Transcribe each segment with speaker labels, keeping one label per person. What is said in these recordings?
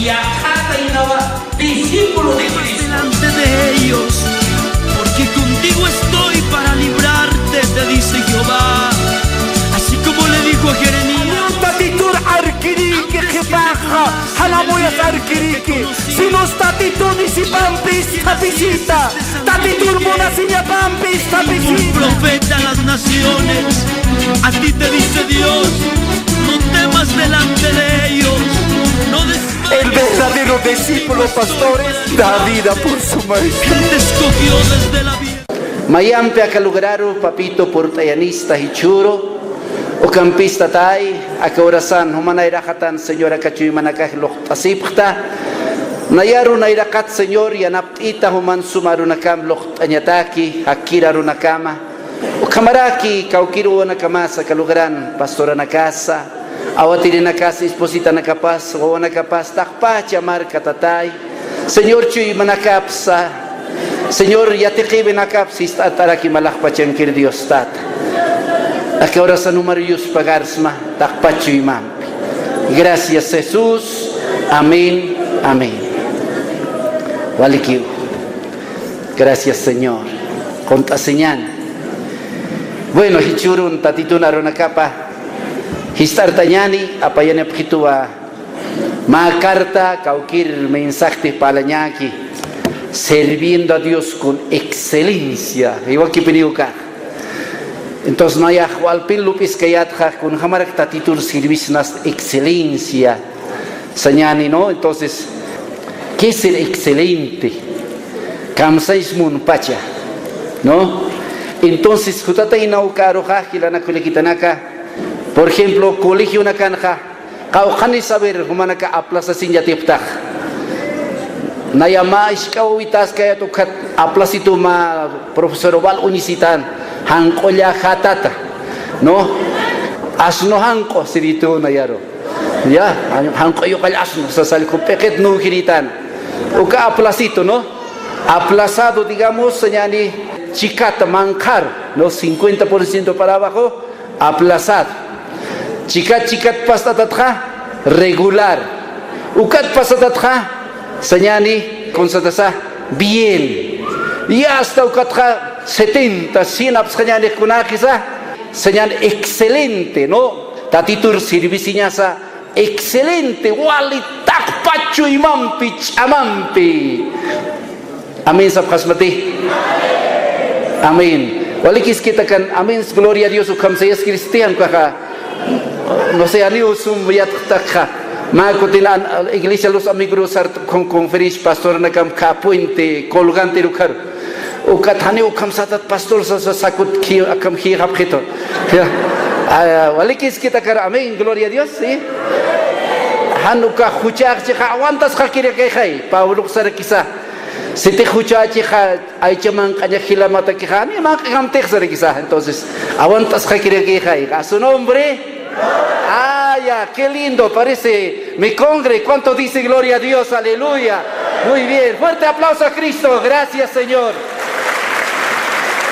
Speaker 1: y acata y nava, discípulo de Cristo.
Speaker 2: Delante de ellos, porque contigo estoy para librarte, te dice Jehová. Así como le dijo a Jeremías.
Speaker 3: Tatitur arkiriki jipaja, halamoyas arkiriki. Si no tatitur ni si pampis tapisita, tatitur monasiña pampis tapisita.
Speaker 2: Profeta a las naciones, a ti te dice Dios, no temas delante de ellos, no desmayes.
Speaker 3: El verdadero discípulo, pastores, da vida por su maestro.
Speaker 2: Él te escogió desde la vida.
Speaker 4: Mayampe akalugararu papito portayanista hichuro o campista tay akaurasan humanairahatan señora kachuy manakah loqtasipta nayaru nairakat señor yanaptita human sumaru nakam loqtanyataki akiraru nakama o kamaraki kaukiru nakamasa kalugaran pastora nakasa awatiri nakasa esposita nakapas o nakapas takpacha marka tatay señor chuy manakapsa Señor, ya te quiben acá, si está aquí malakpachan kir Dios tata. Aquí ahora sa número yus pagarsma, takpachu imam. Gracias Jesús, amén, amén. Walikiu. Gracias Señor. Conta señal. Bueno, hichurun tatitun aronakapa. Histar tañani, apayane pjitua. Ma carta, kaukir mensaje palanyaki. Sirviendo a Dios con excelencia. Igual que peniuka. Entonces no hay ajualpil lupis kayatja con jamarak tatitur servicios excelencia. Sañani, ¿no? Entonces, ¿qué es ser excelente? Kamsais mun pacha, ¿no? Entonces, jutata inauka roja hilana kulekitanaka. Por ejemplo, colegio nakanja. Kaujani saber humanaka aplaza sin yatiptaj. Nayama iskawitas kaya to kat aplasito ma profesor wal unisitan hangkoya hatata no asno hangko sirito nayaro ya hangkoyo kal asno sa saliko peket no kiritan uka aplasito no aplazado digamos señali chicata mancar no 50% para abajo aplazado chicat pastatatra regular ukat pastatatra señani constatasa bien y hasta ukatra 70 100 señani kunakisa señal excelente no tatitur serviciñasa excelente wali takpachu imampi chamampi amin sabkhasmati amin wali kis kita kan amin gloria a Dios ukam se es cristiano kaha no sé aniu sum yat takha Makotilan iglesia los amigos con conferencia pastor nakam ka puente colgante lugar o katane o kamsatat pastor sa sakut ki akam hi rapkhito ya walikis kita kar amen gloria a Dios sí hanuka khuchak chha awantas khakire kai khai pauluk sar kisa siti khucha chha aichaman kanya khilamata ki khani ma kam tek sar kisa entonces awantas khakire kai khai a su nombre. Ah, ya, qué lindo, parece mi congre. ¿Cuánto dice gloria a Dios? Aleluya. Muy bien, fuerte aplauso a Cristo. Gracias, Señor.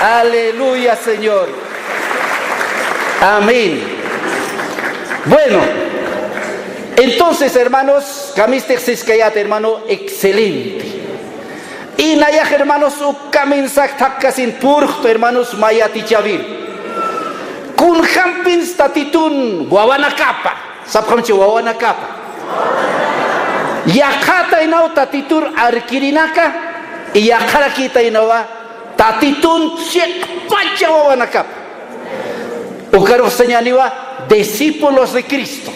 Speaker 4: Aleluya, Señor. Amén. Bueno, entonces, hermanos, Kamistexiscayat, hermano, excelente. Y Nayaj, hermanos, Ukamensak Takasin Purto, hermanos, Mayati Chavir. Kun hampin statitun wawana kapa sabkamchi wawana kapa yakata inau tatitur arkirinaka yakara kita inawa tatitun cek pacha wawana kapa ukaro señaliwa discípulos de Cristo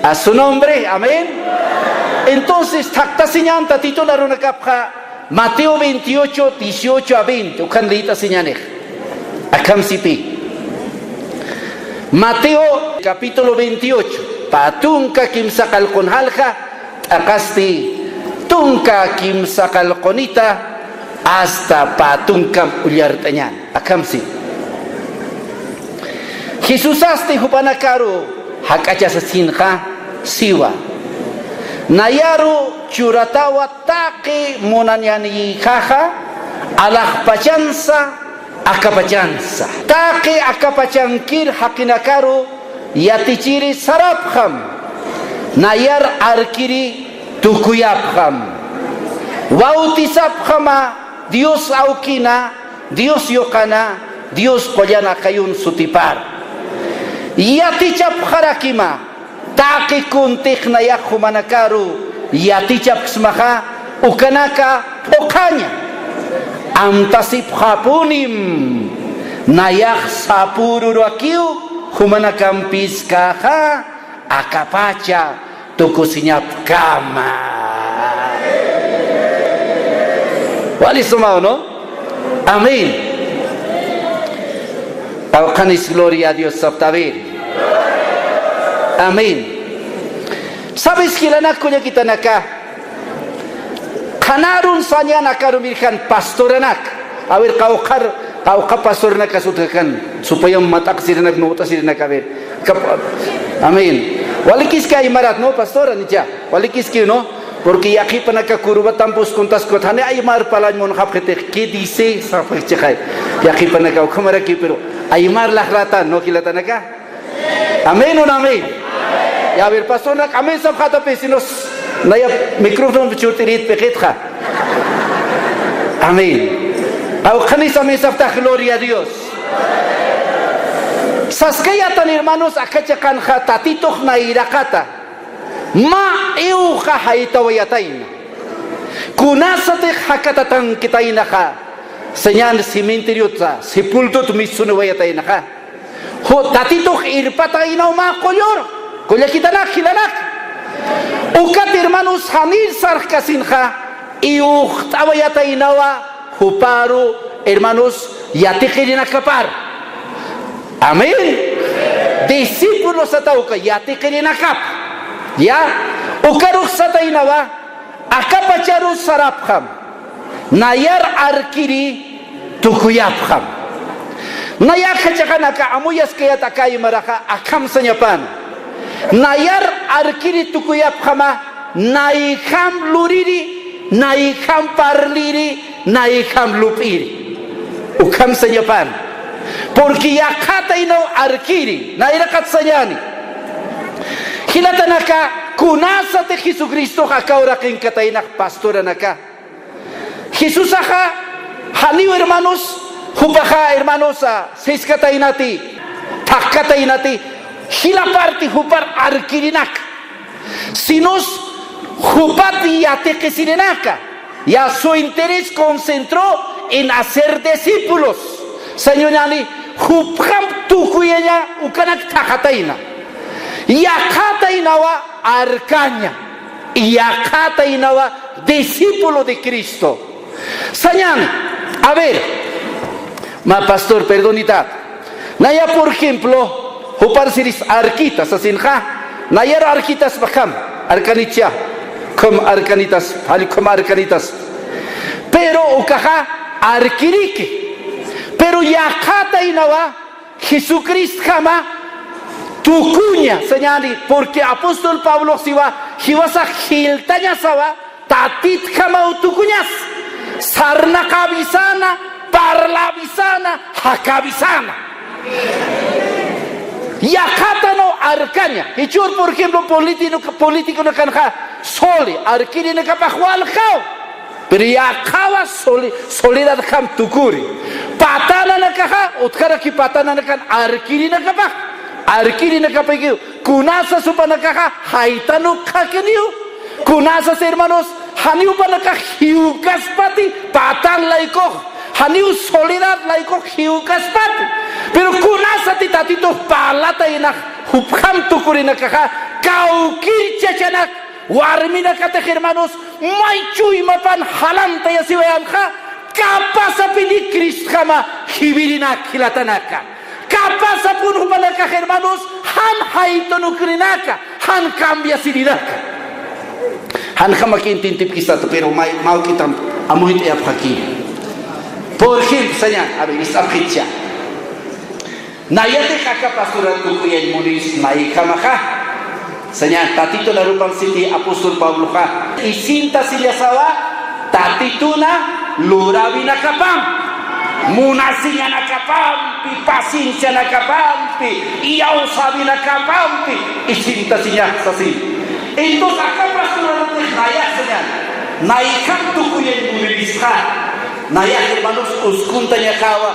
Speaker 4: a su nombre amén. Entonces takta señan tatitun aruna kapa Mateo 28 18 a 20 ukan leita señanej akam sipi Mateo capítulo 28 patunka kimsakal konhalja akasti tunka kimsakal konita hasta patunka uliartañan akamsi Jesús hasta hupanakaru hakacha sinja siwa nayaru churatawa take monanyani jaja alajpachansa akapachansa take akapachankir hakinakaru yatichiri sarabham nayar arkiri tukuyapkham bautizapkhama Dios aukina Dios yokana Dios qollana kayun sutipar yatichapkharakima taki kuntiknayak humanakaru yatichapksmaha ukanaka pokanya amtasip hapunim nayak sapuru rakiu humanakampis kaha akapacha tukusinyap kama wali sumao no amén paukanis gloria a Dios saptaver amén. Sabes que la nakunya kita naka kanarun sanya nakarumirkan pastoranak awir kaukar pastor nak kasutkan supaya matak sirnak no tasirnak awir amin walikis ka imarat no pastor anicha walikis ki no porque aquí panaka kuruba tampus kuntas kothane aymar palan mon khapkhete ki dice sapchai aquí panaka khamara ki pero aymar lahrata no kilata naka amin o amin. Ya ver pastor nak amin sab khata pesinos naya micrófono bichutirit peketha amin au khanis amin sabta gloria a Dios saskayatan hermanos akachakan khatatitoh na irakata ma eu khahaita wayatain kunasate hakatatan kitaina kha señal cementerio ta sepulto tumisune wayatain kha ho tatitoh irpataina ma kolor Kolla kita nak hilanak. Ukat hermanos hanir sarkasinha y uhtawayata inawa huparu hermanos yatikirina kapar. Amén. Discípulos atauka yatikirina kap. Ya ukaruk sata inawa akapacharu sarapkham. Nayar arkiri tukuyapkham. Nayar kachakanaka amuyas kaya takai maraka akam sanyapan. Nayar arkiri tukuyap khama naikam luriri naikam parliri naikam lupiri ukam sanyapan porque yakata ino arkiri nairakat sanyani hilatanaka kunasa te Jesucristo hakaura kinkatainak pastora naka Jesús aja haniu hermanos hupaja hermanosa seiskatainati takkatainati Hila parti hupar arkirinak sinos hupati yate que sirenaka ya su interés concentró en hacer discípulos señorani hupam tukuyanya ukanak takataina yakatainawa arcaña yakatainawa discípulo de Cristo señorani a ver ma pastor perdonita naya por ejemplo Hupar siris arkitas asinha nayar arkitas bakam arkanitya kom arkanitas hali kom arkanitas pero ukaha arkiriki pero yakata inawa Jesucristo kama tukunya señali porque apóstol Pablo siwa hiwasa hiltanya sawa tatit kama tukunyas sarna kabisana parlabisana hakabisana yakata no arcaña hechur por ejemplo político no canja soli arkiri no kapahwal khao pero yakava soledad kham tukuri patana na kaha utkara ki patana na kan arkiri na kapah arkiri na kapagi kunasa supana kaha haitanu khakeniu kunasa hermanos haniu pana kah hiukaspati patan laiko haniu soledad laiko hiukaspati pero kunasa tatito palata ina hupkham tukurina kaha kaukir chachanak warmina kata hermanos maichu imapan halam taya siwayamkha kapasa pidi kristkama hibirina kilatanaka kapasa pun humanaka hermanos han haitonu krinaka han cambia sirinaka han kamakin tintip kisatu pero mau kita amuhit ya phaki por ejemplo señor a ver esta fecha Nayate kaka pastoral tukuyan munis naikamaha señor tatito la rupan siti apóstol Pablo ha isinta silyasawa tatituna lurabina kapam munasinya nakapampi pasinsya nakapampi iyau sabina kapampi isinta sinya sasi
Speaker 1: Entonces acá pastoralmente naya señal. Naikan tukuyen mulilisha. Naya hermanos uskunta nyakawa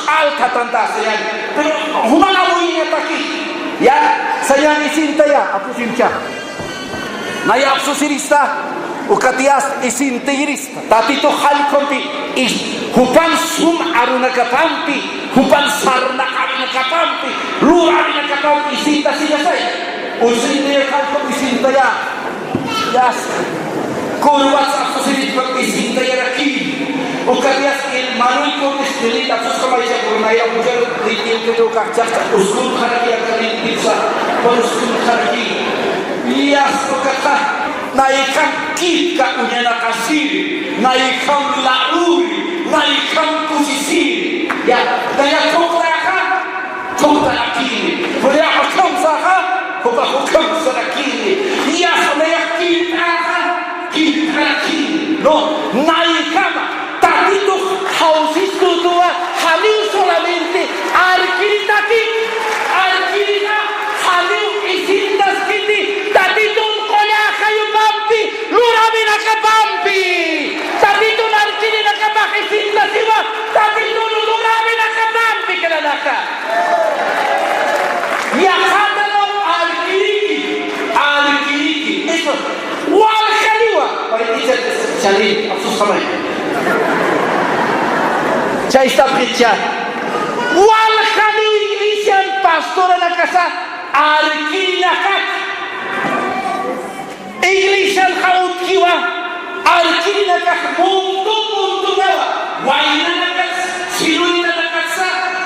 Speaker 1: alta tanta señal. Pero humana muy aquí. Ya señal isinta ya apusincha. Naya absusirista ukatias isinta irista. Tatito hal kompi is hupan sum aruna kapampi, hupan sarna aruna kapampi, lu aruna kapampi isinta siya say. Usinta ya hal kompi isinta ya. Yes. Kurwas absusirit pag isinta ya rakin. Ukatias il manuy ko istilit absus kamay siya kurunaya bujar ritin kedo kakcak uskun kharaki akalit pizza uskun kharaki. Yes, ukata naikan kita unyana kasiri, naikan lauri, naikan kusisiri. Ya, daya tokta akini. Boleh akam saha, hukam sarakini. Ya, daya kita akini. No, naikan. Tatito hausisto tua, halil solamente arkirita halil isintas kiti. Tatito kayo pampi, lurami na ka pampi. Tatito narkini na ka makisinta siwa. Tatito lurami na ka pampi kalalaka. Yakata no alkiriki. Eso, wal kaliwa. Paritiza chalin, absus kamay. Ya está precha. Wal kaliwa iglesia pastora na casa arkini na ka. Iglesia al-Khawtkiwa arkina kah mundu nawa waina kah siluina kah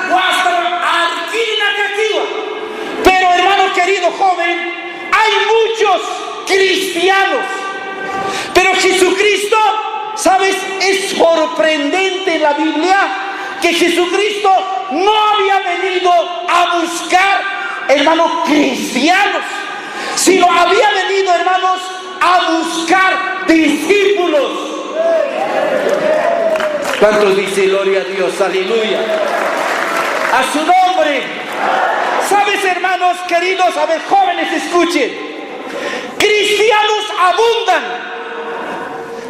Speaker 1: wasta arkina kakiwa. Pero hermano querido joven, hay muchos cristianos, pero Jesucristo, sabes, es sorprendente en la Biblia que Jesucristo no había venido a buscar, hermano, cristianos, sino había venido, hermanos, a buscar discípulos. ¿Cuántos dicen gloria a Dios? Aleluya. A su nombre. ¿Sabes, hermanos queridos? A ver, jóvenes, escuchen. Cristianos abundan,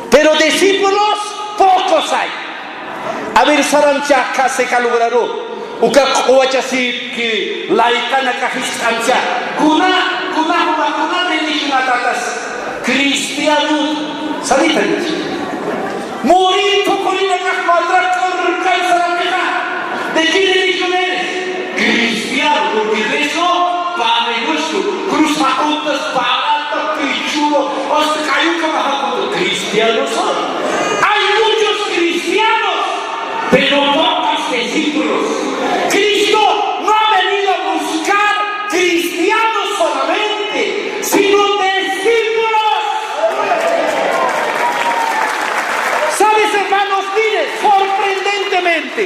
Speaker 1: pero discípulos pocos hay. A ver, sarancha kase kalugraro. Uka kuwachasip ki laikana kahis ancha. Kuna religión atatas cristiano salita morir pocolina kahmadra korkai saramika. ¿De qué religión eres? Cristiano, porque de eso para negocio cruzajutas para pichulo hasta cayuca bajo cristianos son. Hay muchos cristianos, pero pocos discípulos. Cristo no ha venido a buscar cristianos solamente, sino discípulos. ¿Sabes, hermanos? Miren, sorprendentemente,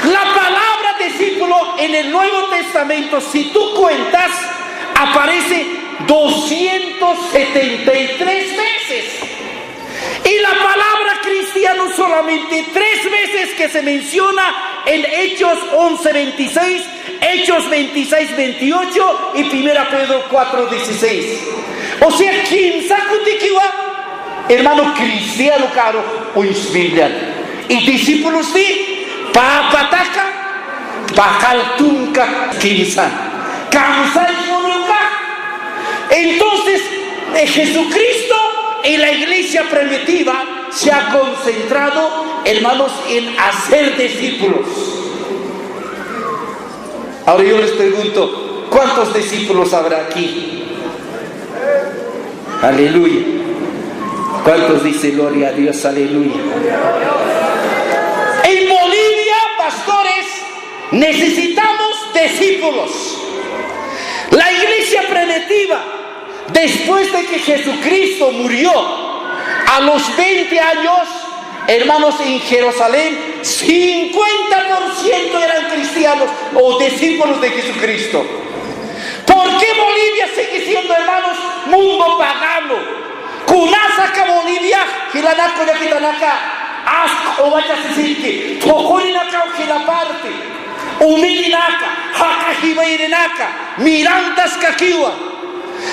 Speaker 1: la palabra discípulo en el Nuevo Testamento, si tú cuentas, aparece 273 veces. Y la palabra cristiano solamente 3 veces que se menciona en Hechos 11:26, Hechos 26:28 y 1 Pedro 4:16. O sea, ¿quién sacutiquiwa? Hermano cristiano caro o Biblia. Y discípulos de papataka, bajaltunka, kinsan, kamsay monuka. Entonces, Jesucristo en la iglesia primitiva se ha concentrado, hermanos, en hacer discípulos. Ahora yo les pregunto, ¿cuántos discípulos habrá aquí? Aleluya. ¿Cuántos dicen gloria a Dios? Aleluya. En Bolivia, pastores, necesitamos discípulos. La iglesia primitiva, después de que Jesucristo murió, a los 20 años, hermanos, en Jerusalén, 50% eran cristianos o discípulos de Jesucristo. ¿Por qué Bolivia sigue siendo, hermanos, mundo pagano? Kunasaka Bolivia, Hilanako de Kitanaka, hasta Ovachasisiki, Tokorinaka o Hilaparte, Umilinaka, Hakahibairinaka, Mirantas Kakiwa.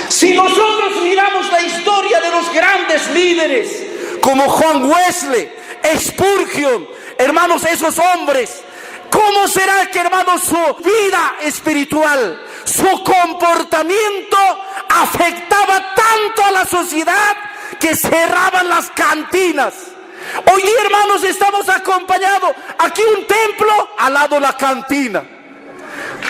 Speaker 1: Si nosotros miramos la historia de los grandes líderes,
Speaker 3: como Juan Wesley, Spurgeon, hermanos, esos hombres, ¿cómo será que, hermanos, su vida espiritual, su comportamiento afectaba tanto a la sociedad que cerraban las cantinas? Hoy día, hermanos, estamos acompañados aquí un templo, al lado la cantina.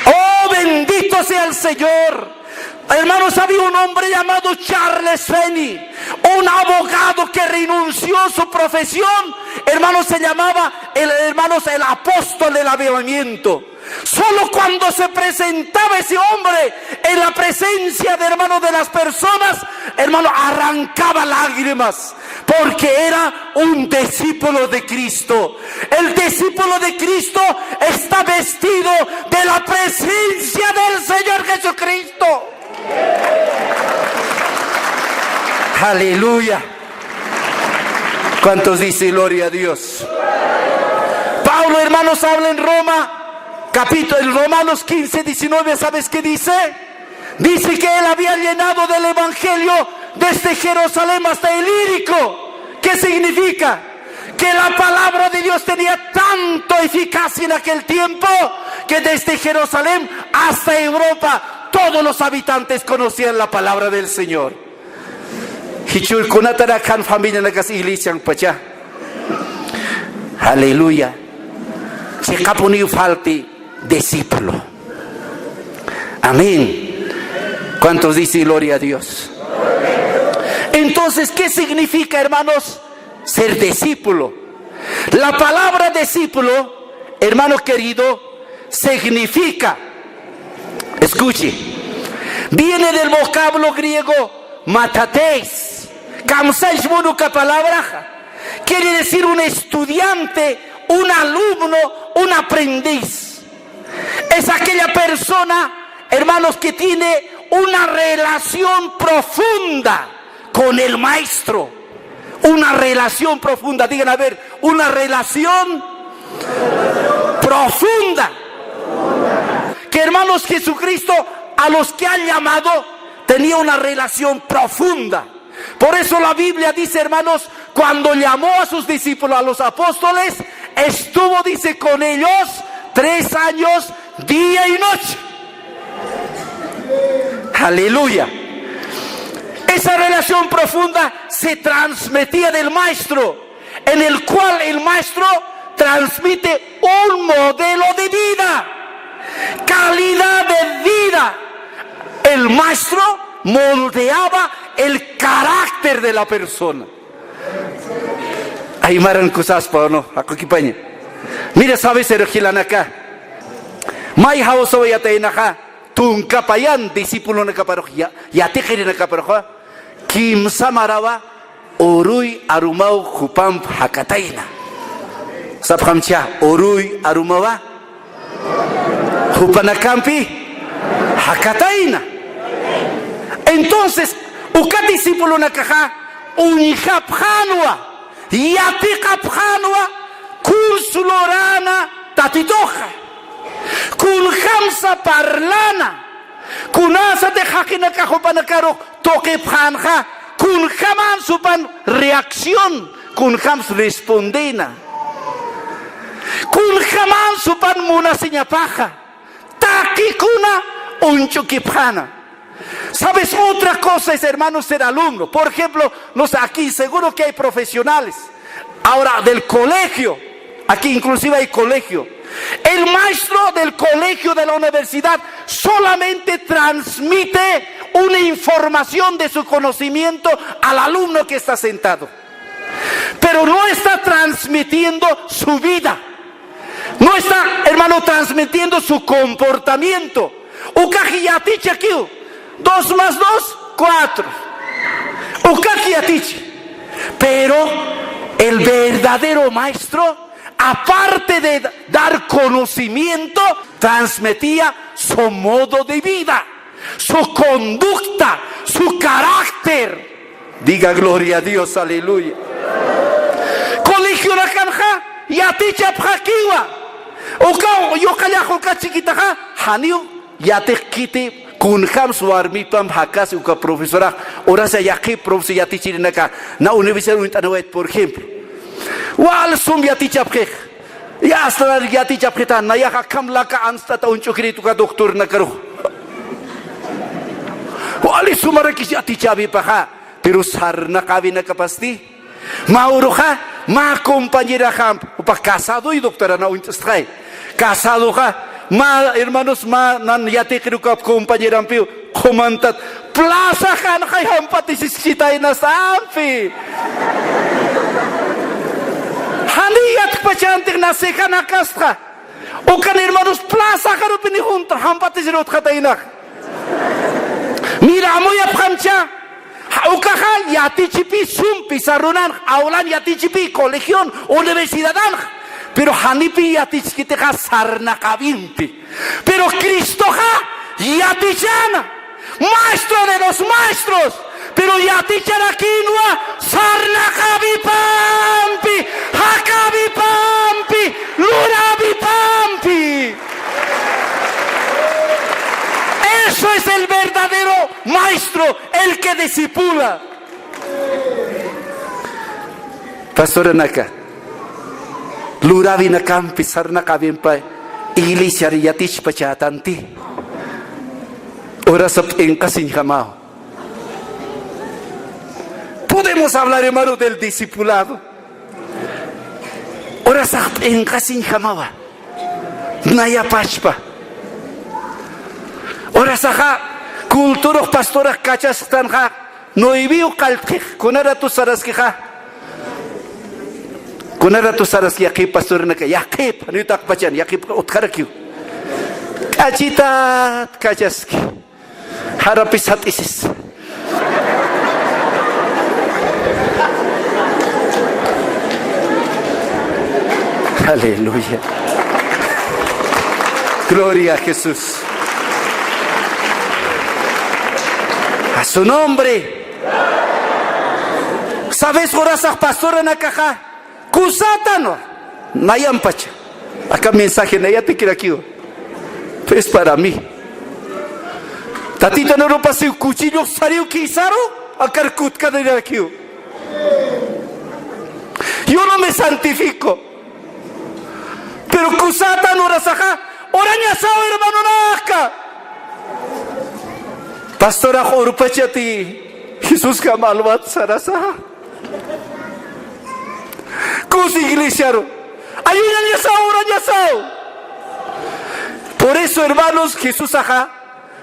Speaker 3: Oh, bendito sea el Señor. Hermanos, había un hombre llamado Charles Finney, un abogado que renunció a su profesión. Hermanos, se llamaba el apóstol del avivamiento. Solo cuando se presentaba ese hombre en la presencia de, hermanos, de las personas, hermano, arrancaba lágrimas, porque era un discípulo de Cristo. El discípulo de Cristo está vestido de la presencia del Señor Jesucristo. Aleluya. ¿Cuántos dicen gloria a Dios? Pablo, hermanos, habla en Romanos 15, 19, ¿sabes qué dice? Dice que él había llenado del evangelio desde Jerusalén hasta Ilírico. ¿Qué significa? Que la palabra de Dios tenía tanto eficacia en aquel tiempo que desde Jerusalén hasta Europa todos los habitantes conocían la palabra del Señor. Aleluya. Si caponiu falti discípulo. Amén. ¿Cuántos dicen gloria a Dios? Entonces, ¿qué significa, hermanos, ser discípulo? La palabra discípulo, hermano querido, significa, escuche, viene del vocablo griego matateis. ¿Camsáis buenuca palabra? Quiere decir un estudiante, un alumno, un aprendiz. Es aquella persona, hermanos, que tiene una relación profunda con el maestro. Una relación profunda. Digan, a ver, una relación profunda. Que, hermanos, Jesucristo a los que ha llamado tenía una relación profunda. Por eso la Biblia dice, hermanos, cuando llamó a sus discípulos, a los apóstoles, estuvo, dice, con ellos 3 años, día y noche. Aleluya. Esa relación profunda se transmitía del maestro, en el cual el maestro transmite un modelo de vida, calidad de vida. El maestro moldeaba el carácter de la persona. Ay, maran cosas para no, acompañe. Mira, sabes, Ergilan acá. May hauso ya te acá. Tunkapayan, discípulo na kaparoja. Ya te quieren na kaparoja. Kim samarawa orui arumau hupam hakataina. Sabhamcha orui arumawa hupanakampi hakataina. Entonces, uka discípulo na kaja unihaphanwa yatikaphanwa kursulorana tatitoja kun hamsa parlana kunasa de hakina kahopanakaro toque phanja kun haman supan reacción kun hams respondena kun haman supan munasinya paja takikuna unchukipana. ¿Sabes? Otra cosa es, hermanos, ser alumno. Por ejemplo, no sé, aquí seguro que hay profesionales. Ahora, del colegio, aquí inclusive hay colegio. El maestro del colegio, de la universidad, solamente transmite una información de su conocimiento al alumno que está sentado. Pero no está transmitiendo su vida. No está, hermano, transmitiendo su comportamiento. Ukajiyatich aquí. 2 más 2, 4. Pero el verdadero maestro, aparte de dar conocimiento, transmitía su modo de vida, su conducta, su carácter. Diga gloria a Dios, aleluya. Colegio la canja, yaticha pjakiwa. Yo callajo chiquitaja, haniu, yate quite. kunham suarmi pam hakas uka profesora ora sa yaqi prof se yati chirinaka na universidad untanawet por ejemplo wal sum yati chapke ya asla yati chapketa na ya kamla ka ansta ta unchukri tu ka doktor na karo wal sumara ki yati chabi paha pero sarna kabina kapasti mauruha ma compañera ham upa casado y doctora na untstrai casado ha ma hermanos ma nan yati kirukap compañera ampio komantat plaza kan kay hampatis sitay na sampi haniyat pachantik na sekan akastra o kan hermanos plaza karo pinihunta hampatis rot katainak mira mo ya pramcha ukaha yati chipi sumpi sarunan aulan yati chipi colegión universidad pero hanipi yati chikiteja sarna kabimpi pero Cristo yati chana maestro de los maestros pero yati chana quinoa sarna kabipampi hakabipampi lurabipampi. Eso es el verdadero maestro, el que discipula. Pastor Naka, Luravi Nakam Pisarna Kabimpa, Iglesia Yatish Pachatanti, Orasap en Casin Jamao. Podemos hablar, hermano, del discipulado. Orasap en Casin Jamawa, Naya Pashpa. Ora saja kulturos pastoras cachas tan ja no ibiu kaltij kunara tu saraskija kunara tu saraski aquí pastor na que yaqi panitak pachan yaqi utkarkiu kachita kachaski harapisat isis aleluya gloria a Jesús. A su nombre. ¿Sabes orasak pastora na caja? Kusatano. Nayampacha. Acá mensaje nayate kirakiwa. Es para mí. Tatita no pase un cuchillo salió quizaro a carcutka de kirakiwa. Yo no me santifico. Pero kusatano orasaja. Oraña sao hermano naka. Pastora Jorpachati, Jesús Kamalvat Sarasa. Cus iglesia, ayúdame a sao. Por eso, hermanos, Jesús ajá,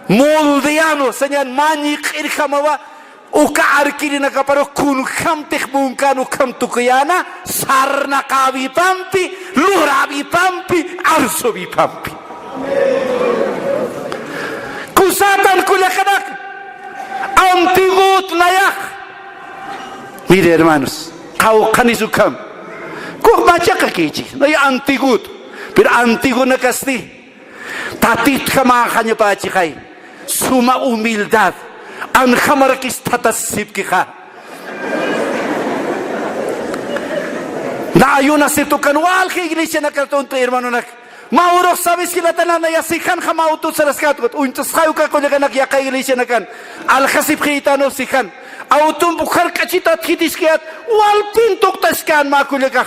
Speaker 3: moldeano, señal manik irjamawa, uka arkirina caparo, kun hamtech bunkano kamtukayana, sarna kavi pampi, luravi pampi, arsovi pampi. Kusatan kulakanak antigut nayak. Mire hermanos, kau kanisukam kok baca kakici no ya antigut pero antigo na kasti tatit kama kanya pachikai suma humildad an kamarakis tatasip kika na ayuna situkan wal ke iglesia na kartonto hermano nak Mauro, sabes que la tanana ya si han jamao tu se las catgot, un tsauka con la ya ka iglesia nakan. Al hasib khitano si han. Autum bukhar kachita thidiskiat wal pintok taskan ma kulega.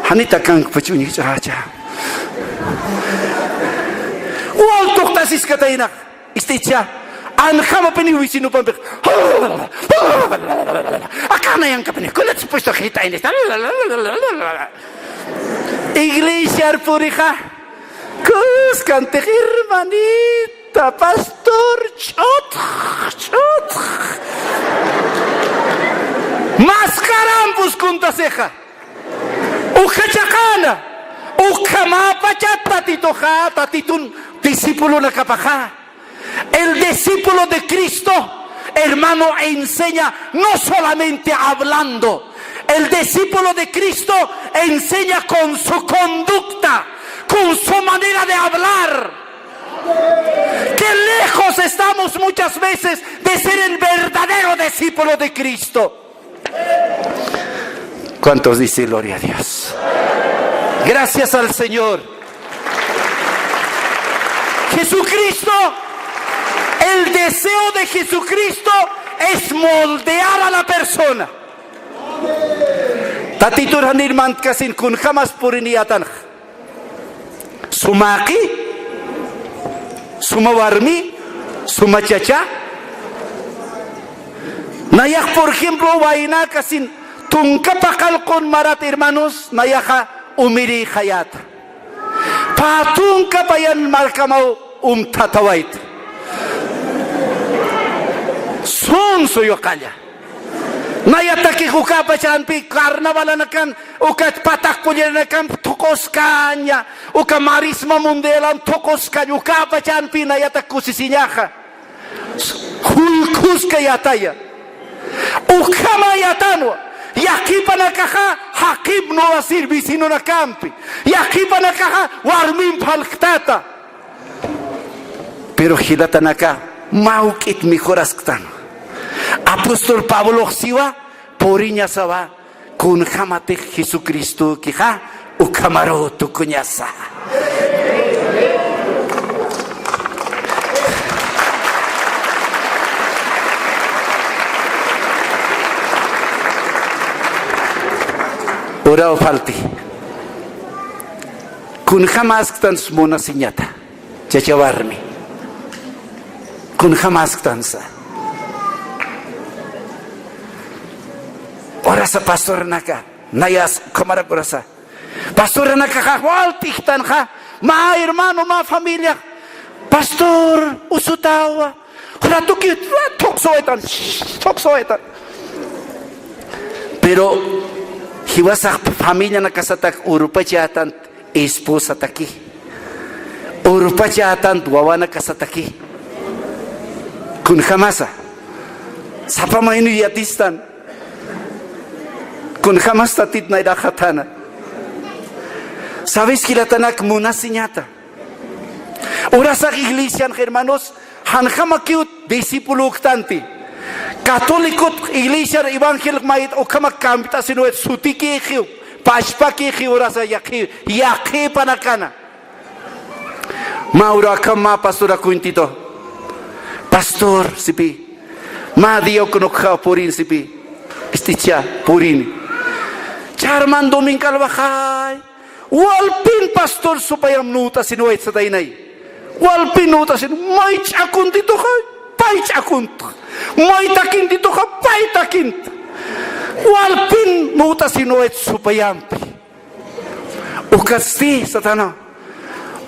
Speaker 3: Hanita kan pachuni chacha. Wal tok tasiskataina. Isticha an khama peni wisinu pambek. Akana yang kapeni kulat puesto khita ini. Iglesia Arpurija, Cus, cante hermanita, pastor, chot. Mascarampus kunta ceja, Uchachacana, Uchamapachat tatitoja, tatitun, discípulo na capaja. El discípulo de Cristo, hermano, enseña no solamente hablando. El discípulo de Cristo enseña con su conducta, con su manera de hablar. Qué lejos estamos muchas veces de ser el verdadero discípulo de Cristo. ¿Cuántos dicen gloria a Dios? Gracias al Señor. Jesucristo El deseo de Jesucristo es moldear a la persona. Tatitur hanirman kasin kun jamás puriniatan. Sumaki, sumawarmi, sumachacha. Nayak por ejemplo vaina kasin tunkapakal con marat hermanos nayaka umiri hayat. Patunka payan markamau tatawait. Son soy kaya. Nayata ki hukapa chanpi carnaval nakan ukat patak punya nakan tokos kanya uka marisma mundelan tokos kanya ukapa chanpi nayata kusisinyaka. Hulkus kayataya. Ukama yatanwa. Yaki panakaha hakib no asir visino na campi. Yaki panakaha warmin palktata. Pero hilatanaka maukit mejoras ktano. Apóstol Pablo siwa porinya sawa kun hamate Jesucristo kiha ukamaro tukunyasa. Ora falti. Kun hamas ktan smona sinyata. Chachawarmi. Kun hamas ktansa. Orasa pastor naka nayas kamara orasa pastor naka hawal tihtan ha ma hermano ma familia pastor usutawa ratuki toksoetan pero hiwasa familia nakasatak urupachatan esposa taki urupachatan wawana kasataki kun hamasa sapama ini yatistan kun jamás tatit na irajatana. ¿Sabes que la tanak munasiñata? Ahora sa iglesia, hermanos, hanjama kiut discípulo octanti. Católico iglesia evangélica mait o kama campita sino et sutiki ejiu, pashpa ki ejiu ora sa yaki panakana. Maura kama pastora kuintito. Pastor sipi. Ma dio konokha porin sipi. Isticha porin. Charman Domingal Bahay. Walpin pastor supaya nuta sinuait sa tainay. Walpin nuta sin may chakun dito ka, pay chakun. May takin dito ka, pay takin. Walpin nuta sinuait supayampi. Ukat si sa tana.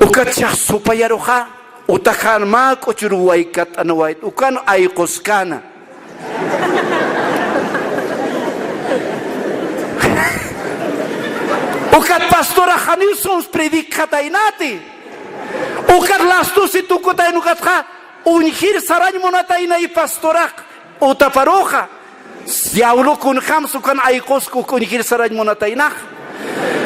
Speaker 3: Ukat siya supayaro ka. Utakan ma kochuruway kat anawait. Ukan ay koskana. Ukat pastora Hanilsons predicata inati. Ukat lastu si tukota inukat ha unhir sarany monata inai pastorak uta paroja. Yaulo kun hams ukan aikos ku unhir sarany monata inah.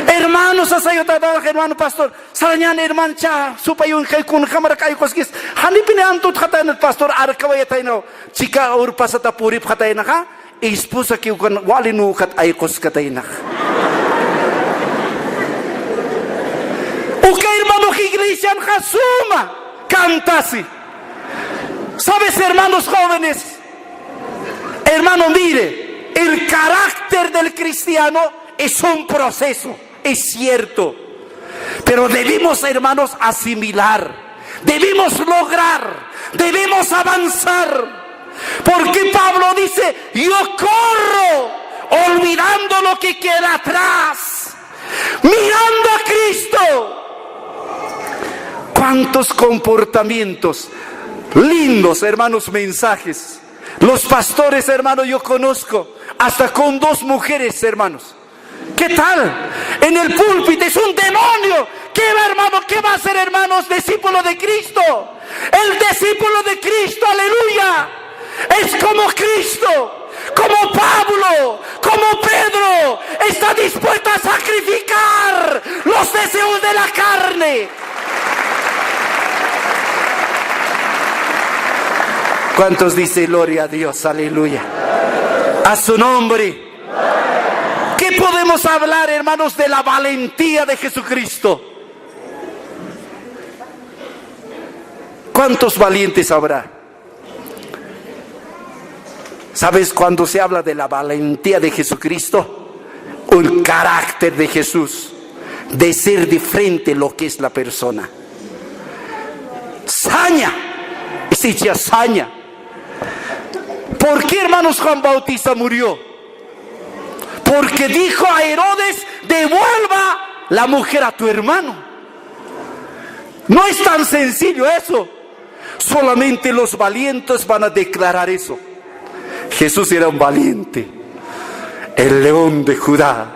Speaker 3: Hermanos asayota hermano pastor saranyan herman cha supayun kay kun hamar aikos kis hanipine antut khatan pastor arkawayata ino chika ur pasata purip khataina ha esposa ki ukan walinu khat aikos kataina. Hermano que iglesia en Jasuma cantasi. ¿Sabes, hermanos jóvenes? Hermano, mire, el carácter del cristiano es un proceso, es cierto. Pero debemos, hermanos, asimilar, debemos lograr, debemos avanzar. Porque Pablo dice, yo corro olvidando lo que queda atrás, mirando a Cristo. Cuántos comportamientos lindos, hermanos, mensajes. Los pastores, hermanos, yo conozco hasta con 2 mujeres, hermanos. ¿Qué tal? En el púlpito es un demonio. ¿Qué va, hermano? ¿Qué va a ser, hermanos? Discípulo de Cristo. El discípulo de Cristo, aleluya. Es como Cristo, como Pablo, como Pedro. Está dispuesto a sacrificar los deseos de la carne. ¿Cuántos dicen gloria a Dios? Aleluya. A su nombre. ¿Qué podemos hablar, hermanos, de la valentía de Jesucristo? ¿Cuántos valientes habrá? ¿Sabes cuando se habla de la valentía de Jesucristo? El carácter de Jesús, de ser de frente lo que es la persona. Saña, se dice saña. ¿Por qué, hermanos, Juan Bautista murió? Porque dijo a Herodes: devuelva la mujer a tu hermano. No es tan sencillo eso. Solamente los valientes van a declarar eso. Jesús era un valiente, el león de Judá.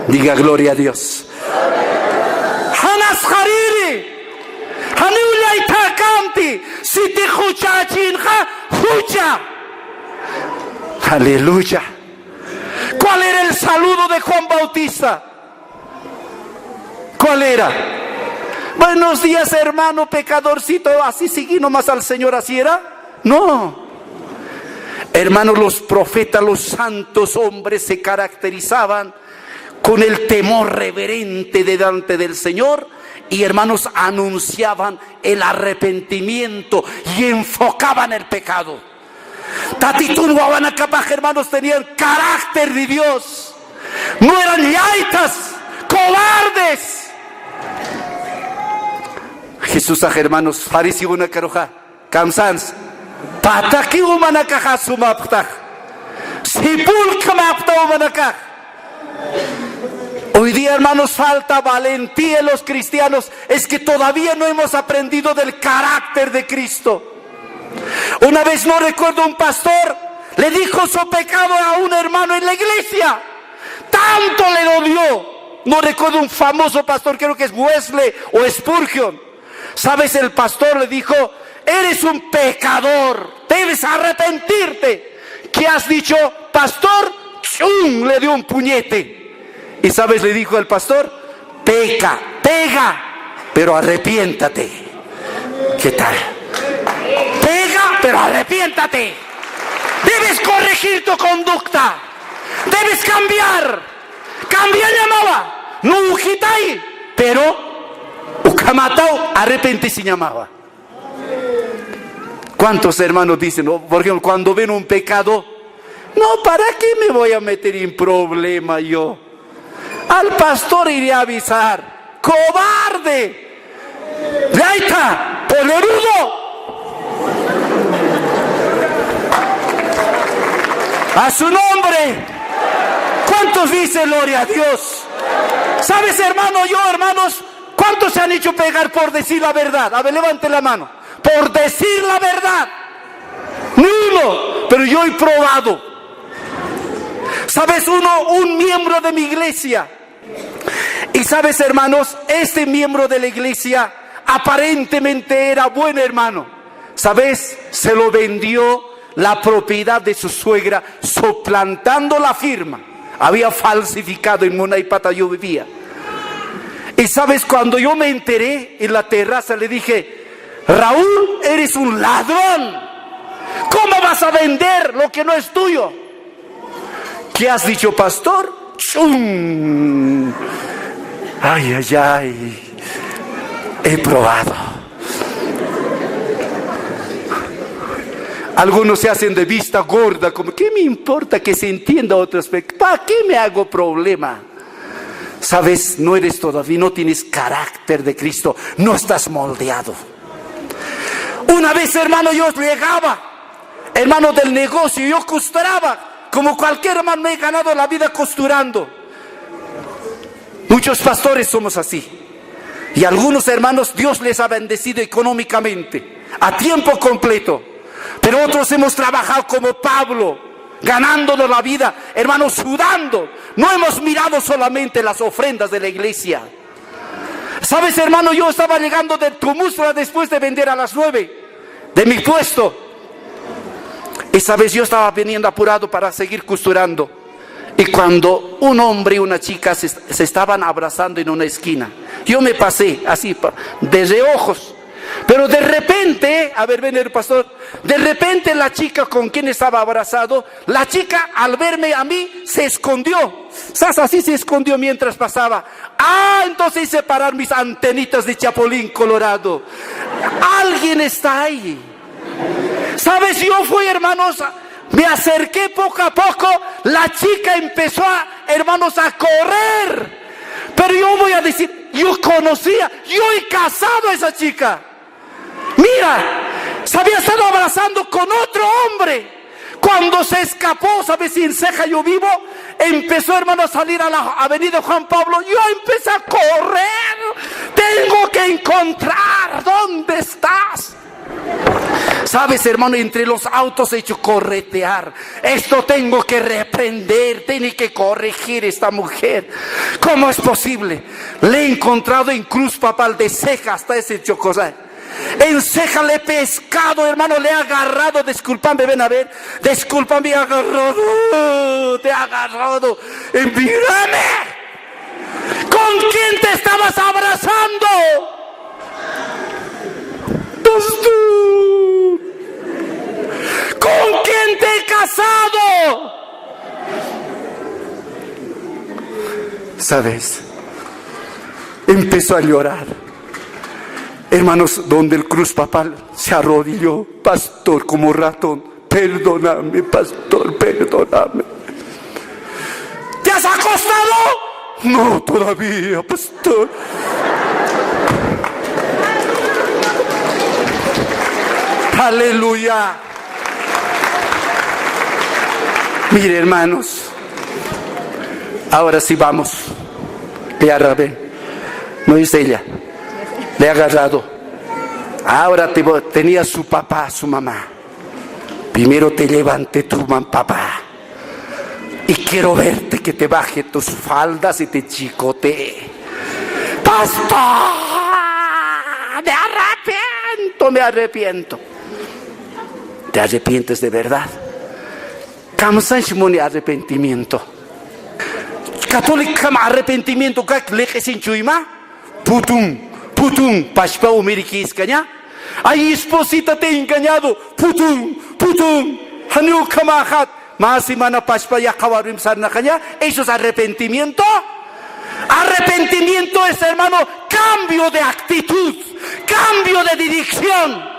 Speaker 3: Diga gloria a Dios. Hanas Hariri, Hanulia Itakanti, si te escucha chinja, escucha. Aleluya. ¿Cuál era el saludo de Juan Bautista? ¿Cuál era? Buenos días, hermano pecadorcito. Así seguí nomás al Señor, así era. No. Hermanos, los profetas, los santos hombres se caracterizaban con el temor reverente delante del Señor, y hermanos, anunciaban el arrepentimiento y enfocaban el pecado. Tatitun Guabanacapaj, hermanos, tenían carácter de Dios. No eran yaitas, cobardes. Jesús, hermanos, farisi una caroja, kamsans. Pataki umanakaja sumaptaj. Sipul kamapta umanakaj. Hoy día, hermanos, falta valentía en los cristianos. Es que todavía no hemos aprendido del carácter de Cristo. Una vez, no recuerdo, un pastor le dijo su pecado a un hermano en la iglesia. Tanto le dolió. No recuerdo, un famoso pastor, creo que es Wesley o Spurgeon. ¿Sabes? El pastor le dijo: eres un pecador, debes arrepentirte. ¿Qué has dicho, pastor? ¡Chum! Le dio un puñete. ¿Y sabes? Le dijo el pastor: pega, pero arrepiéntate. ¿Qué tal? Pega, pero arrepiéntate. Debes corregir tu conducta. Debes cambiar. Cambia llamaba. No ujitai, pero ukamatao, arrepentí si llamaba. ¿Cuántos hermanos dicen, por ejemplo, cuando ven un pecado: no, ¿para qué me voy a meter en problema yo? Al pastor iré a avisar. ¡Cobarde! ¡Laita! ¡Polerudo! ¡A su nombre! ¿Cuántos dicen gloria a Dios? ¿Sabes, hermano? Hermanos, ¿cuántos se han hecho pegar por decir la verdad? A ver, levante la mano. Por decir la verdad. Ni uno. Pero yo he probado. ¿Sabes? Un miembro de mi iglesia. Y sabes, hermanos, este miembro de la iglesia aparentemente era buen hermano. ¿Sabes? Se lo vendió la propiedad de su suegra, suplantando la firma. Había falsificado en Munaipata, yo vivía. Y sabes, cuando yo me enteré en la terraza, le dije: Raúl, eres un ladrón. ¿Cómo vas a vender lo que no es tuyo? ¿Qué has dicho, pastor? ¡Chum! Ay, ay, ay. He probado. Algunos se hacen de vista gorda, como: ¿qué me importa que se entienda otro aspecto? ¿Para qué me hago problema? Sabes, no eres todavía, no tienes carácter de Cristo, no estás moldeado. Una vez, hermano, yo llegaba, hermano, del negocio, yo costuraba. Como cualquier hermano, me he ganado la vida costurando. Muchos pastores somos así. Y algunos hermanos, Dios les ha bendecido económicamente, a tiempo completo. Pero otros hemos trabajado como Pablo, ganándonos la vida, hermanos, sudando. No hemos mirado solamente las ofrendas de la iglesia. ¿Sabes, hermano? Yo estaba llegando de Tumustra después de vender a las 9 de mi puesto. Y sabes, yo estaba viniendo apurado para seguir costurando. Y cuando un hombre y una chica se estaban abrazando en una esquina, yo me pasé así, de reojos. Pero de repente, a ver, ven el pastor, de repente la chica con quien estaba abrazado, la chica al verme a mí se escondió. ¿Sabes? Así se escondió mientras pasaba. Entonces hice parar mis antenitas de chapulín colorado. Alguien está ahí. ¿Sabes? Yo fui, hermanos, me acerqué poco a poco, la chica empezó hermanos, a correr. Pero yo voy a decir, yo conocía, yo he casado a esa chica. Mira, se había estado abrazando con otro hombre. Cuando se escapó, ¿sabes? Si en Ceja yo vivo, empezó, hermano, a salir a la avenida Juan Pablo. Yo empecé a correr. Tengo que encontrar, ¿dónde estás? ¿Sabes, hermano? Entre los autos he hecho corretear. Esto tengo que reprender, tiene que corregir esta mujer. ¿Cómo es posible? Le he encontrado en Cruz Papal de Ceja hasta ese Chocosay. En Ceja le he pescado, hermano, le he agarrado. Discúlpame, ven a ver. Discúlpame, te he agarrado. Mírame. ¿Con quién te estabas abrazando? Tú. ¿Con quién te he casado? ¿Sabes? Empezó a llorar. Hermanos, donde el Cruz Papal se arrodilló, pastor, como ratón. Perdóname, pastor, perdóname. ¿Te has acostado? No, todavía, pastor. Aleluya. Mire, hermanos, ahora sí vamos. Le agarré. No es ella. Le ha agarrado. Ahora tenía su papá, su mamá. Primero te levanté tu papá. Y quiero verte que te baje tus faldas y te chicotee. ¡Pastor! Me arrepiento. ¿Te arrepientes de verdad? ¿Cómo arrepentimiento? Católico arrepentimiento que le sin chuima? Putum, pashpa umirikis caña. Ay, esposita, te he engañado. Putum, hanu kamahat. Más semana pashpa ya kawarim sarna caña. ¿Eso es arrepentimiento? Arrepentimiento es, hermano, cambio de actitud, cambio de dirección.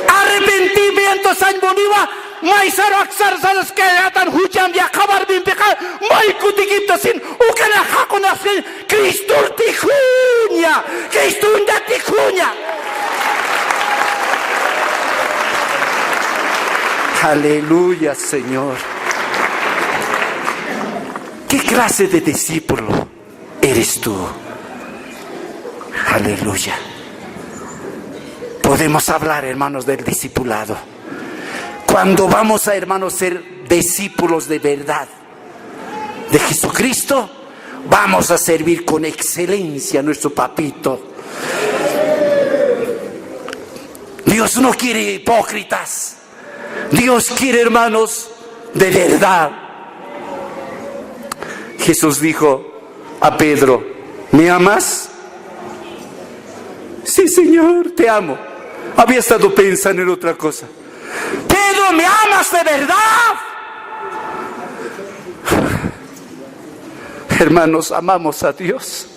Speaker 3: Arrepentimiento, San Bolívar, maizaro aksar salas que atan hujam ya kabar bin peka, mai kutikita sin ukana hakuna sin Kristur tikunya, Kristunda tikunya. Aleluya, Señor. ¿Qué clase de discípulo eres tú? Aleluya. Podemos hablar, hermanos, del discipulado. Cuando vamos a, hermanos, ser discípulos de verdad de Jesucristo, vamos a servir con excelencia a nuestro papito. Dios no quiere hipócritas. Dios quiere, hermanos, de verdad. Jesús dijo a Pedro, ¿me amas? Sí, Señor, te amo. Había estado pensando en otra cosa. Pedro, ¿me amas de verdad? Hermanos, amamos a Dios.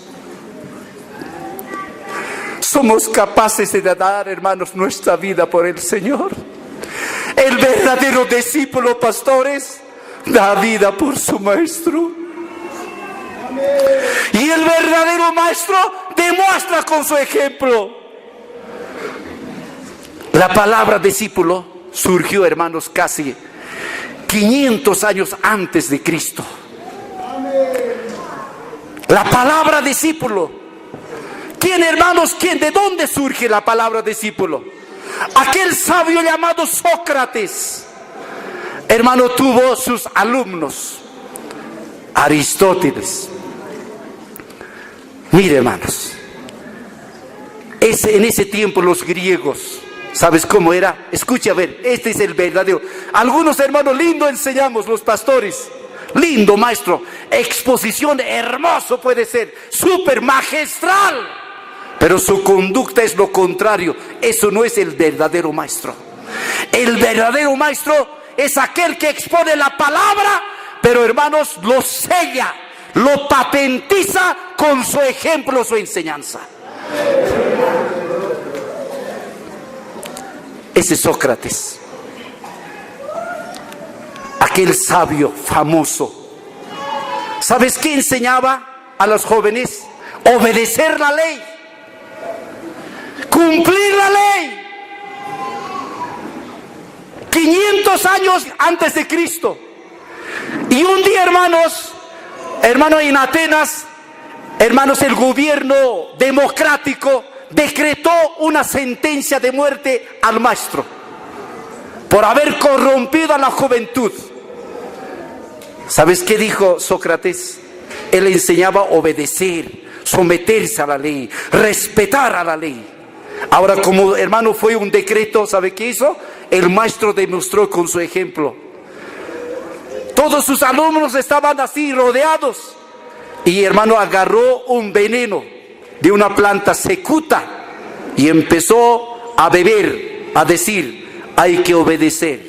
Speaker 3: Somos capaces de dar, hermanos, nuestra vida por el Señor. El verdadero discípulo, pastores, da vida por su maestro. Y el verdadero maestro demuestra con su ejemplo. La palabra discípulo surgió, hermanos, casi 500 años antes de Cristo. La palabra discípulo. ¿Quién, hermanos? ¿Quién? ¿De dónde surge la palabra discípulo? Aquel sabio llamado Sócrates, hermano, tuvo sus alumnos. Aristóteles. Mire, hermanos, en ese tiempo los griegos, ¿sabes cómo era? Escucha, a ver, este es el verdadero. Algunos, hermanos, lindo enseñamos los pastores. Lindo, maestro. Exposición hermoso puede ser. Súper magistral. Pero su conducta es lo contrario. Eso no es el verdadero maestro. El verdadero maestro es aquel que expone la palabra, pero, hermanos, lo sella, lo patentiza con su ejemplo, su enseñanza. Ese Sócrates, aquel sabio famoso. ¿Sabes qué enseñaba a los jóvenes? Obedecer la ley, cumplir la ley. 500 años antes de Cristo. Y un día, hermanos, en Atenas, hermanos, el gobierno democrático decretó una sentencia de muerte al maestro por haber corrompido a la juventud. ¿Sabes qué dijo Sócrates? Él enseñaba a obedecer, someterse a la ley, respetar a la ley. Ahora, como hermano fue un decreto, ¿sabe qué hizo? El maestro demostró con su ejemplo. Todos sus alumnos estaban así rodeados. Y hermano agarró un veneno de una planta secuta y empezó a beber, a decir, hay que obedecer,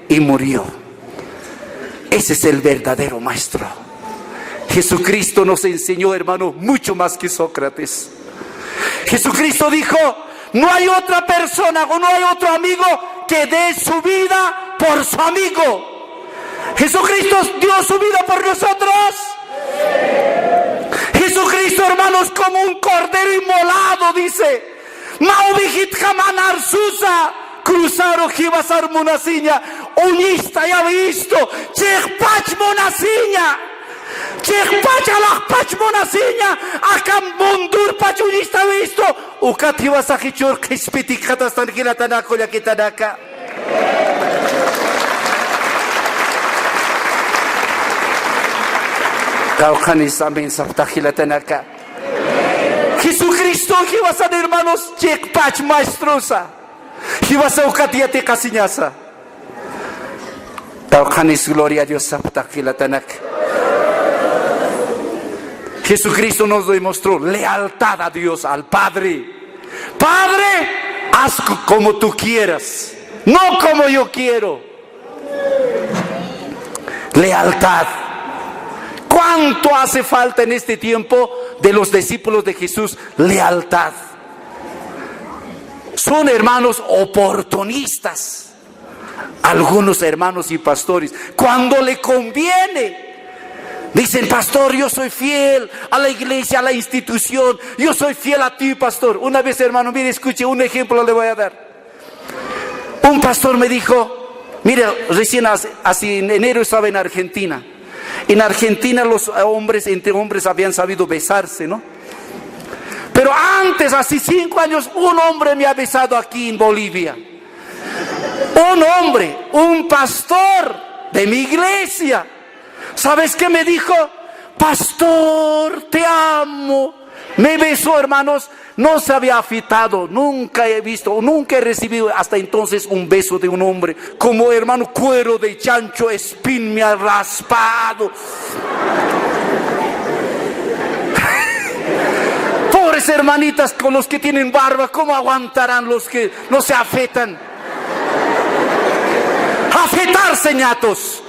Speaker 3: y murió. Ese es el verdadero maestro. Jesucristo nos enseñó, hermano, mucho más que Sócrates. Jesucristo dijo, no hay otra persona o no hay otro amigo que dé su vida por su amigo. Jesucristo dio su vida por nosotros. Jesucristo, hermanos, como un cordero inmolado, dice, Maubijit Jamanar Susa, cruzaron Jibasar Monasiña, unista ya visto, Chekpach Monasiña, Chekpach Alakpach Monasiña, Akam Mundur Pachunista visto, Ukativasajichur Kispitikata Stanjila Tanako Yakitanaka. Jesucristo, Jibasan hermanos, Chekpach maestrosa, Jibasa Ukatiate Casiñasa. Taujanis, gloria a Dios, Jesucristo nos demostró lealtad a Dios, al Padre. Padre, haz como tú quieras, no como yo quiero. Lealtad. ¿Cuánto hace falta en este tiempo de los discípulos de Jesús? Lealtad. Son hermanos oportunistas. Algunos hermanos y pastores, cuando le conviene, dicen, pastor, yo soy fiel a la iglesia, a la institución, yo soy fiel a ti, pastor. Una vez, hermano, mire, escuche, un ejemplo le voy a dar. Un pastor me dijo, mire, recién así en enero estaba en Argentina. En Argentina los hombres, entre hombres, habían sabido besarse, ¿no? Pero antes, así 5 años, un hombre me ha besado aquí en Bolivia. Un hombre, un pastor de mi iglesia. ¿Sabes qué me dijo? Pastor, te amo. Me besó, hermanos. No se había afeitado, nunca he visto, nunca he recibido hasta entonces un beso de un hombre. Como, hermano, cuero de chancho, espín me ha raspado. Pobres hermanitas con los que tienen barba, ¿cómo aguantarán los que no se afeitan? Afeitarse, ñatos.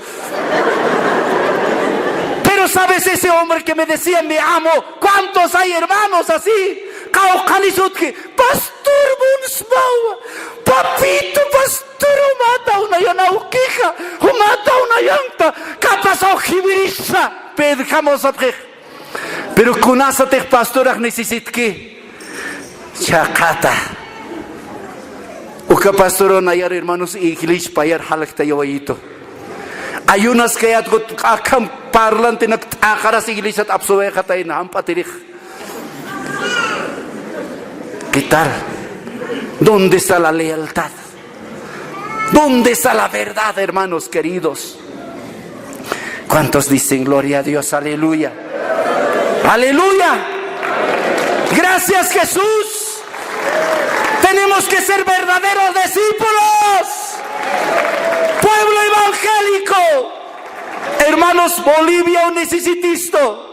Speaker 3: Pero sabes, ese hombre que me decía me amo, ¿cuántos hay hermanos así? Pastor Bunsbaua, papito, pastor, mata una yanauquija, mata una llanta, capas ojibirisa, pedjamos a pej. Pero con asate pastor necesita que chacata. Uka pastor nayar hermanos iglis payar halakta yawayito. Hay unas que acá parlante nak akaras iglesiat absobeja taina ampatirij. ¿Qué tal? ¿Dónde está la lealtad? ¿Dónde está la verdad, hermanos queridos? ¿Cuántos dicen gloria a Dios? Aleluya. Aleluya. Gracias, Jesús. Tenemos que ser verdaderos discípulos. Pueblo evangélico. Hermanos, Bolivia necesita esto.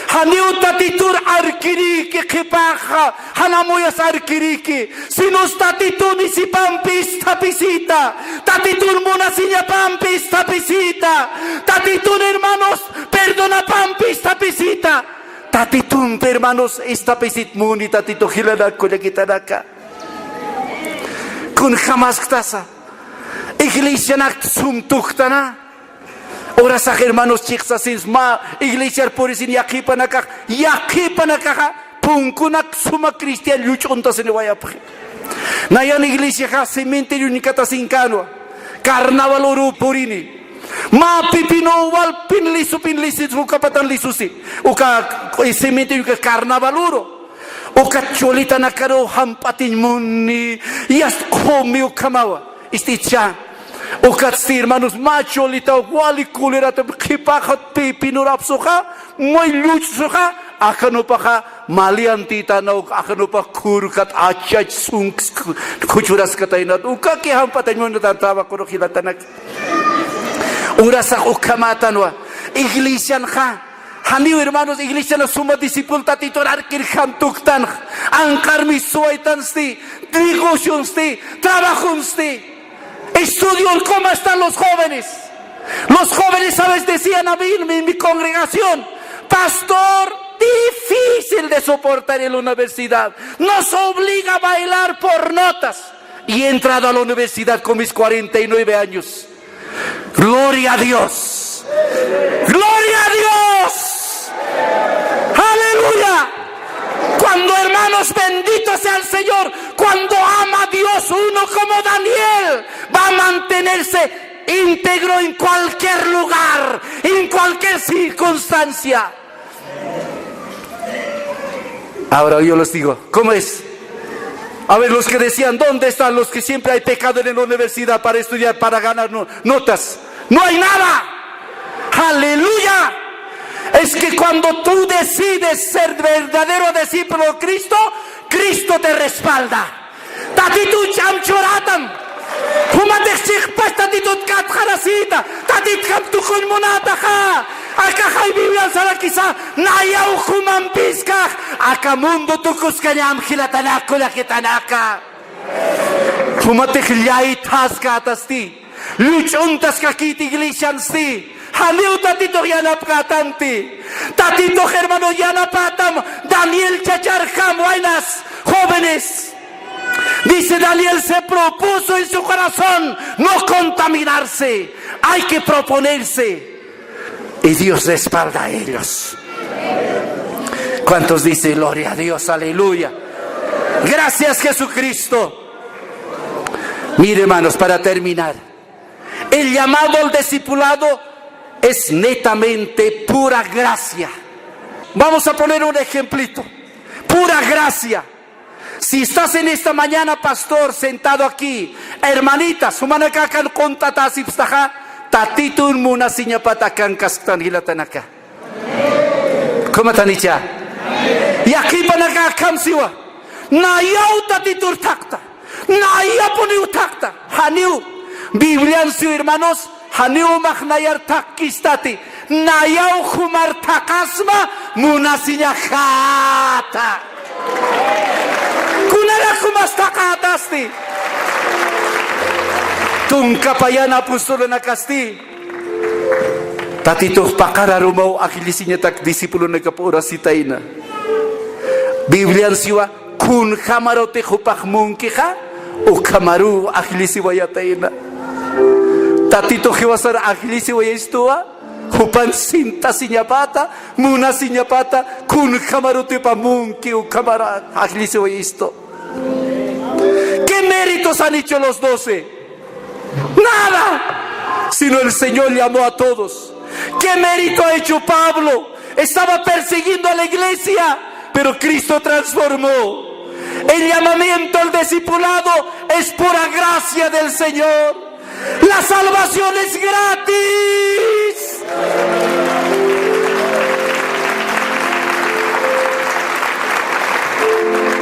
Speaker 3: Haniuta titur arkiriki kipaja, hanamoyas arkiriki. Si no statitu ni si pampis tapisita, tatitur monasiña pampis tapisita, tatitun hermanos, perdona pampis tapisita, tatitun hermanos estapisit muni tatitu hilana koyakitanaka. kun jamás ktasa. Iglesia nak sumtuktana. Ora sa hermanos chiksasins ma iglesia porisin yakipanakak pungkunak suma Cristian luchontas en wayapre. Nayan iglesia ka cementerio ni katasinkano. Carnaval oro porini. Ma pipino wal pinlisu kapatan lisusi. Uka cementerio ka carnaval oro. Uka cholita nakaro hampatin muni. Yas komi ukamawa. Isticha. Ukat si hermanos macho lita wali kulera te kipakat pipinurap suka moy luch suka akan upaka malian tita na akan upak kurkat achach sung kuchuras katainat uka ki hampatan mo natatawa ko kilatanak urasak ukamatan wa iglesia ka Haniu hermanos iglesia na suma disipul tatitorar kirhantuktan angkar misuaitan sti negocios sti trabajo sti. Estudio cómo están los jóvenes. Los jóvenes, ¿sabes? Decían a mí en mi congregación, pastor, difícil de soportar en la universidad. Nos obliga a bailar por notas. Y he entrado a la universidad con mis 49 años. Gloria a Dios. Gloria a Dios. Aleluya. Cuando hermanos, bendito sea el Señor, cuando ama a Dios uno como Daniel, va a mantenerse íntegro en cualquier lugar, en cualquier circunstancia. Ahora yo les digo, ¿cómo es? A ver, los que decían, ¿dónde están los que siempre hay pecado en la universidad para estudiar, para ganar notas? No hay nada. Aleluya. Es que cuando tú decides ser verdadero discípulo de Cristo, Cristo te respalda. Tatitu chamchoratam. Humadechik pas tatitut katjarasita. Tatit kamtukun monataja. Akajay Biblia sarakisa. Nayaw humampiskaj. Akamundo tukus kanyam hilatanakula kitanaka. Humatechlyay taska atasti. Luchuntas kakiti iglesiansti. Haniu tatito yanapatanti. Tatito hermano yanapatam. Daniel chacharjam buenas jóvenes. Dice Daniel se propuso en su corazón no contaminarse. Hay que proponerse. Y Dios respalda a ellos. ¿Cuántos dicen gloria a Dios? Aleluya. Gracias Jesucristo. Mire hermanos, para terminar. El llamado al discipulado es netamente pura gracia. Vamos a poner un ejemplito. Pura gracia. Si estás en esta mañana, pastor, sentado aquí, hermanitas, humanakakan kontatasipstaja, tatitun muna siñapatakan kastanhilatanaka. ¿Cómo tanicha? Y aquí panakakam siwa. Nayau tatitur takta. Nayapuniu takta. Haniu. Biblian siu hermanos. Haniu magnayar takistati. Nayau humar takasma munasinya khata. Kunala kumastakatasti. Tungkapayan apostolo na kasti. Tatito pakara rumau akilisinya tak disipulo na kapura sitaina. Biblian siwa kun kamarote hupak mungkiha o kamaru akilisi wayataina. Tatito hiwasar akilisi wayaistua. Hupan sinta siñapata, muna siñapata, kun kamarote pamunki o kamara akilisi wayisto. ¿Qué méritos han hecho los 12? Nada, sino el Señor llamó a todos. ¿Qué mérito ha hecho Pablo? Estaba persiguiendo a la iglesia, pero Cristo transformó. El llamamiento al discipulado es pura gracia del Señor. La salvación es gratis.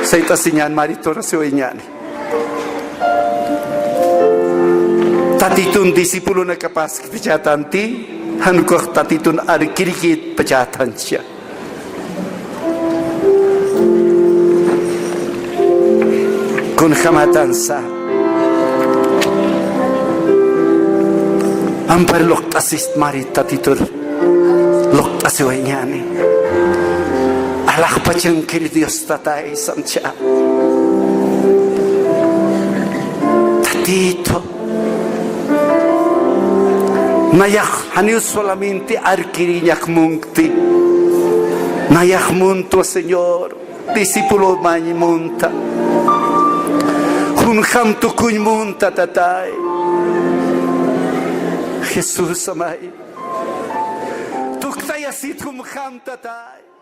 Speaker 3: Seita sinyan marito rasioinyani. Tatitun disipulun na kapas pechatan ti, hanukok tatitun arkirikit pechatan siya. Kun hamatan sa ampar loktasist marit tatitur loktasiwainyani. Alah pachangkir Dios tatay samcha. Papitito, nayak haniu solamente arquiriñak munti, nayak munto, Señor, discípulo mañi munta, hunjam tukuñ munta tatay, Jesús amay, tuktay asit hunjam tatay.